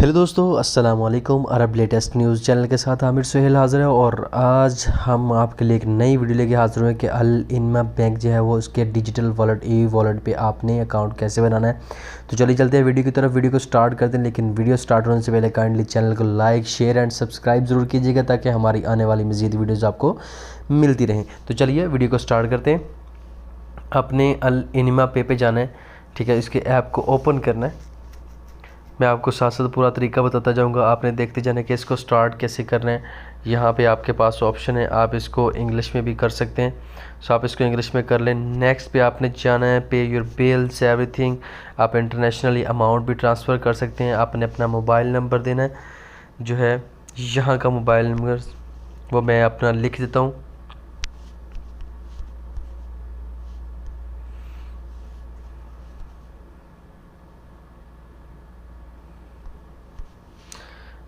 Hello दोस्तों, अस्सलाम वालेकुम। अरब लेटेस्ट न्यूज़ चैनल के साथ आमिर सुहेल हाज़िर है और आज हम आपके लिए एक नई वीडियो लेके हाज़िर हुए कि अल इनमा बैंक जो है वो उसके डिजिटल वॉलेट वॉलेट पे आपने अकाउंट कैसे बनाना है। तो चलिए चलते हैं वीडियो की तरफ। वीडियो को स्टार्ट करते हैं, लेकिन वीडियो स्टार्ट होने से पहले काइंडली चैनल को लाइक शेयर एंड सब्सक्राइब ज़रूर कीजिएगा ताकि हमारी आने वाली मज़ीद वीडियोज़ आपको मिलती रहें। तो चलिए वीडियो को स्टार्ट करते हैं। अपने अल इनमा पे जाना है, ठीक है। इसके ऐप को ओपन करना है। मैं आपको साथ साथ पूरा तरीका बताता जाऊंगा, आपने देखते जाना कि इसको स्टार्ट कैसे करना है। यहाँ पे आपके पास ऑप्शन है, आप इसको इंग्लिश में भी कर सकते हैं। सो आप इसको इंग्लिश में कर लें। नेक्स्ट पे आपने जाना है पे योर बिल्स एवरीथिंग। आप इंटरनेशनली अमाउंट भी ट्रांसफ़र कर सकते हैं। आपने अपना मोबाइल नंबर देना है, जो है यहाँ का मोबाइल नंबर वो मैं अपना लिख देता हूँ।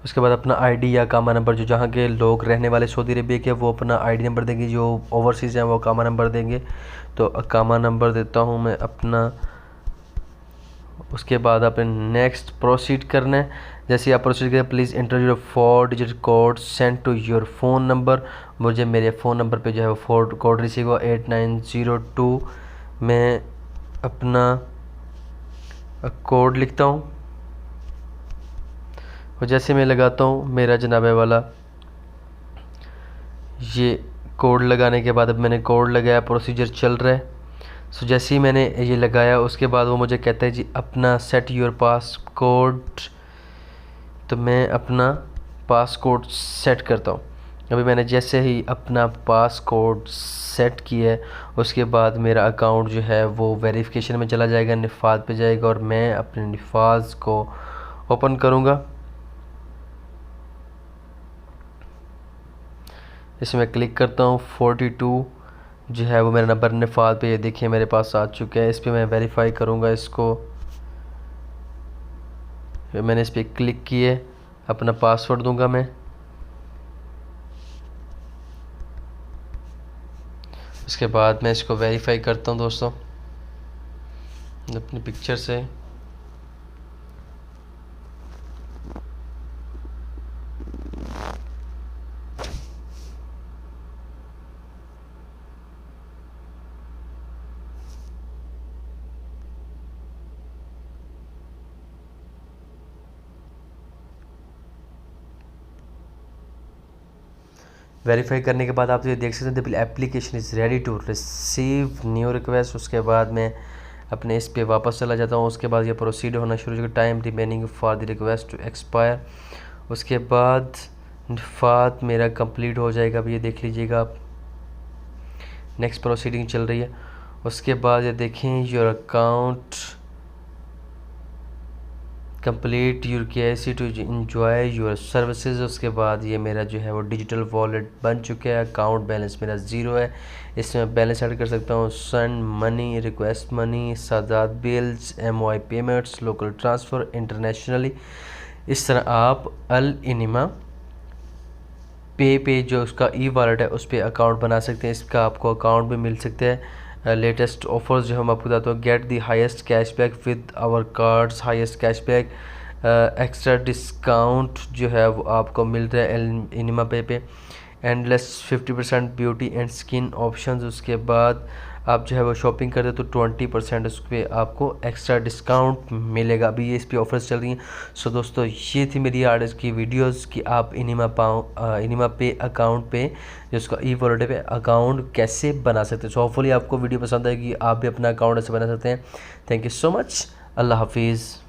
उसके बाद अपना आईडी या कामा नंबर, जो जहाँ के लोग रहने वाले सऊदी अरबिया के वो अपना आईडी नंबर देंगे, जो ओवरसीज़ हैं वो कामा नंबर देंगे। तो कामा नंबर देता हूँ मैं अपना। उसके बाद आपने नेक्स्ट प्रोसीड करना है। जैसे आप प्रोसीड करें, please enter your 4 digit code send to your phone number. मुझे मेरे फ़ोन नंबर पे जो है वो 4 कोड रिसीव हुआ 8902। मैं अपना कोड लिखता हूँ और जैसे मैं लगाता हूँ मेरा जनाबे वाला ये कोड लगाने के बाद अब मैंने कोड लगाया, प्रोसीजर चल रहा है। सो जैसे ही मैंने ये लगाया उसके बाद वो मुझे कहता है जी अपना सेट योर पास कोड। तो मैं अपना पास कोड सेट करता हूँ। अभी मैंने जैसे ही अपना पास कोड सेट किया है उसके बाद मेरा अकाउंट जो है वो वेरिफिकेशन में चला जाएगा, निफाज पे जाएगा और मैं अपने निफाज को ओपन करूँगा। इसमें क्लिक करता हूँ। 42 जो है वो मेरा नंबर निफाज पे, ये देखिए मेरे पास आ चुका है। इस पर मैं वेरीफाई करूँगा इसको। फिर मैंने इस पर क्लिक किए, अपना पासवर्ड दूंगा मैं। उसके बाद मैं इसको वेरीफाई करता हूँ दोस्तों अपनी पिक्चर से। वेरीफाई करने के बाद आप ये देख सकते हैं the application is ready to receive new request. उसके बाद मैं अपने इस पे वापस चला जाता हूँ। उसके बाद ये प्रोसीड होना शुरू हो, time remaining for the request to expire. उसके बाद निफात मेरा कंप्लीट हो जाएगा। अब ये देख लीजिएगा आप, नेक्स्ट प्रोसीडिंग चल रही है। उसके बाद ये देखें your account complete your KYC to enjoy your services. उसके बाद ये मेरा जो है वो डिजिटल वॉलेट बन चुका है। अकाउंट बैलेंस मेरा 0 है। इसमें बैलेंस ऐड कर सकता हूँ send money, request money, Sadat bills, MOI payments, local transfer, internationally. इस तरह आप अल इनमा पे जो उसका वॉलेट है उस पर अकाउंट बना सकते हैं। इसका आपको अकाउंट भी मिल सकता है। लेटेस्ट ऑफर्स जो हम आपको बताते हैं, get the highest cashback with our cards, highest cashback, extra discount जो है वो आपको मिल रहा है इनिमा पे endless 50% beauty and skin options. उसके बाद आप जो है वो शॉपिंग करते तो 20% उस पर आपको एक्स्ट्रा डिस्काउंट मिलेगा। अभी ये इस पर ऑफर्स चल रही हैं। सो दोस्तों ये थी मेरी आज की वीडियोस कि आप इनिमा पे अकाउंट पे जो उसका वॉलेट पे अकाउंट कैसे बना सकते हैं। सो होपफुली आपको वीडियो पसंद आएगी, आप भी अपना अकाउंट ऐसे बना सकते हैं। Thank you so much. अल्लाह हाफिज़।